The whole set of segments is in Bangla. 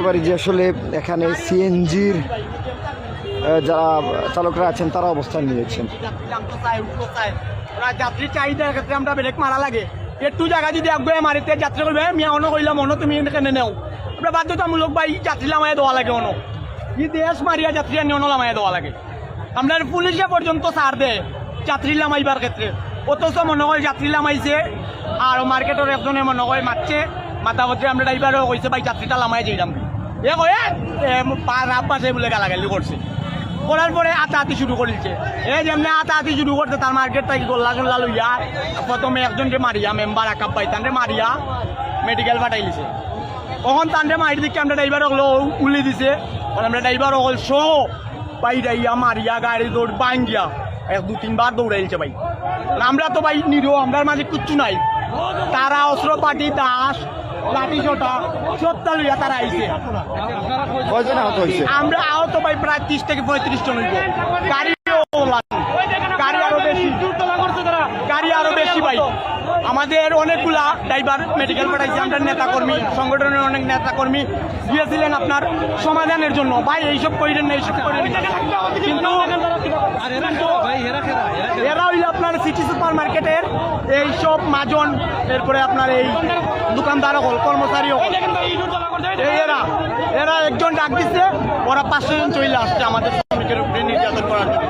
পারি যে আসলে এখানে সিএনজির যারা চালকরা আছেন তারা অবস্থান নিয়েছেন। যাত্রীর চাহিদার ক্ষেত্রে আমরা ব্রেক মারা লাগে, একটু জায়গা যদি আগে মারিতে যাত্রী করবে মিয়া অন্য কইলাম অন্য তুমি এখানে নেও, আমরা বাধ্যতামূলক ভাই যাত্রী লামাই দেওয়া লাগে। অন্য কি দেশ মারিয়া যাত্রী আনি অন্য লামাই দেওয়া লাগে। আপনার পুলিশে পর্যন্ত ছাড় দেয় যাত্রী লামাইবার ক্ষেত্রে, অথচ মনে হয় যাত্রী লামাইছে আর মার্কেটের একজনে মনে হয় মারছে, মাথাপত্রে আমরা ড্রাইভারও কইছে ভাই যাত্রীটা লামাই যাইলাম, এ কয়ে রাব পাশে বলে গালাগালি করছে। করার পরে আতাহাতি শুরু করেছে। এই যেমনি আতাহাতি শুরু করতে তার মার্কেট থেকে গোল্লা গোল্লা লইয়া প্রথমে একজনকে মারিয়া মেম্বার আকাব ভাই তানরে মারিয়া মেডিকেল পাঠাইলিছে। তখন তানরে মারি দিকে আমরা ড্রাইভার হলো উলি দিছে, আমরা ড্রাইভার হল শো বাইরাইয়া মারিয়া গাড়ি দৌড় বাঙ্গিয়া 2-3 বার দৌড়াইছে ভাই। আমরা তো ভাই নিরো, আমরার মাঝে কিচ্ছু নাই। তারা অস্ত্র পাটি দাস লাঠি ছোটা সত্তা লইয়া তারা আইছে। আমরা আহত ভাই প্রায় 30 থেকে 35 জন হইব। গাড়ি আরো বেশি ভাই। আমাদের অনেকগুলা ড্রাইভার মেডিকেল পাঠাইছে, আমরা নেতাকর্মী সংগঠনের অনেক নেতাকর্মী গিয়েছিলেন আপনার সমাধানের জন্য। ভাই এইসব করিলেন না, এইসব করিলেন, কিন্তু এরা হইলে আপনার সিটি সুপার মার্কেটের এইসব মাজন, এরপরে আপনার এই দোকানদার হল কর্মচারী হল, এরা একজন ডাক দিচ্ছে, ওরা 500 জন চলে আসছে আমাদের শ্রমিকের উপরে নির্যাতন করার জন্য।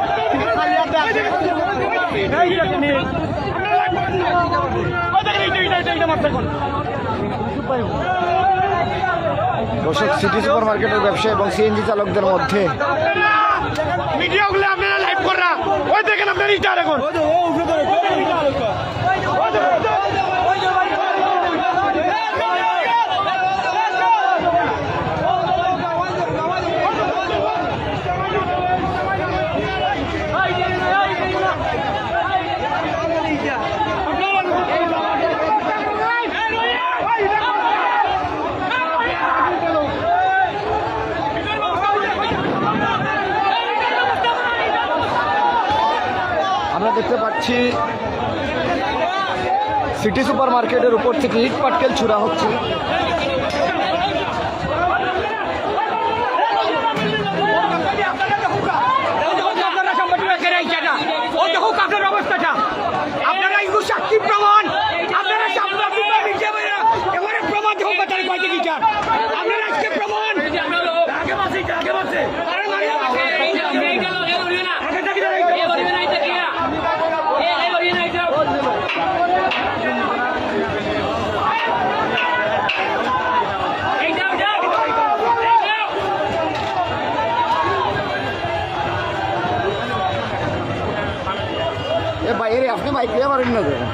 দর্শক, সিটি সুপার মার্কেটের ব্যবসা এবং সিএনজি চালকদের মধ্যে ভিডিওগুলো আপনারা লাইভ করা, ওই দেখেন আপনার ইটা এখন আমরা দেখতে পাচ্ছি সিটি সুপার মার্কেটের উপর থেকে ইট পাটকেল ছুড়া হচ্ছে। আপনার অবস্থাটা আপনারা ইগু সাক্ষী প্রমাণ, আপনারা প্রমাণ আপনারা আজকে প্রমাণ বাইরে আপনি বাইক দিয়ে পারেন না দেখেন।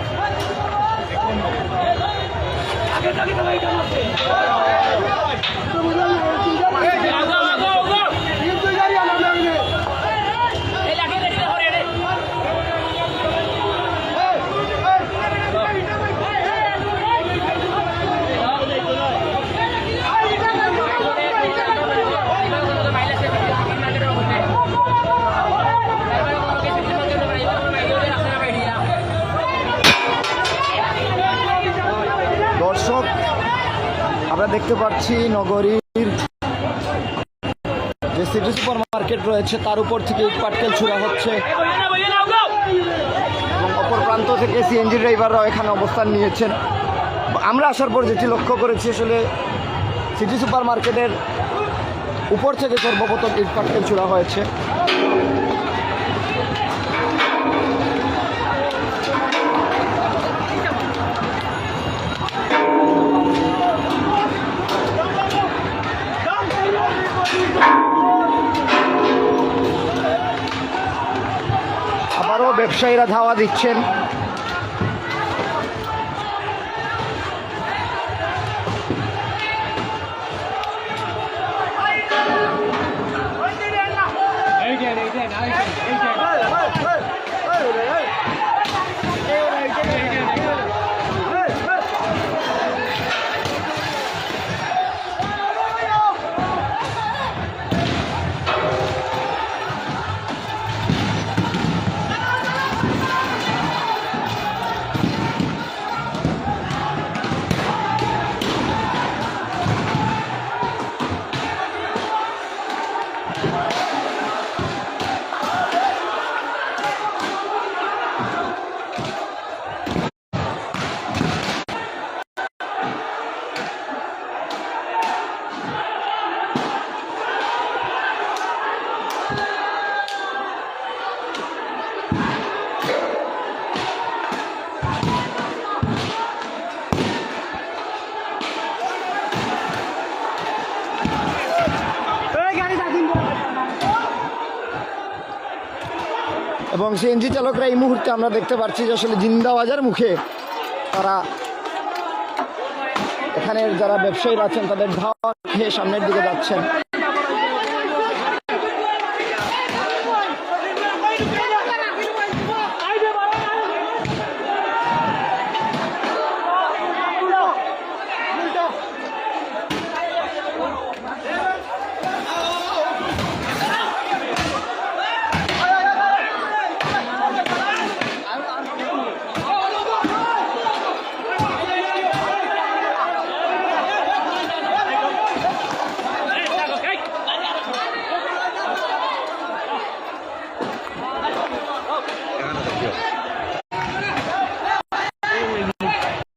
দর্শক, আমরা দেখতে পাচ্ছি নগরীর যে সিটি সুপার মার্কেট রয়েছে তার উপর থেকে ইট পাটকেল ছুড়া হচ্ছে এবং অপর প্রান্ত থেকে সিএনজি ড্রাইভাররাও এখানে অবস্থান নিয়েছেন। আমরা আসার পর যেটি লক্ষ্য করেছি, আসলে সিটি সুপার মার্কেটের উপর থেকে সর্বপ্রথম ইট পাটকেল ছুড়া হয়েছে। আবারও ব্যবসায়ীরা ধাওয়া দিচ্ছেন। এবং সিএনজি চালকরা এই মুহূর্তে আমরা দেখতে পাচ্ছি যে আসলে জিন্দাবাজার মুখে তারা এখানের যারা ব্যবসায়ীরা আছেন তাদের ধাওয়া খেয়ে সামনের দিকে যাচ্ছেন।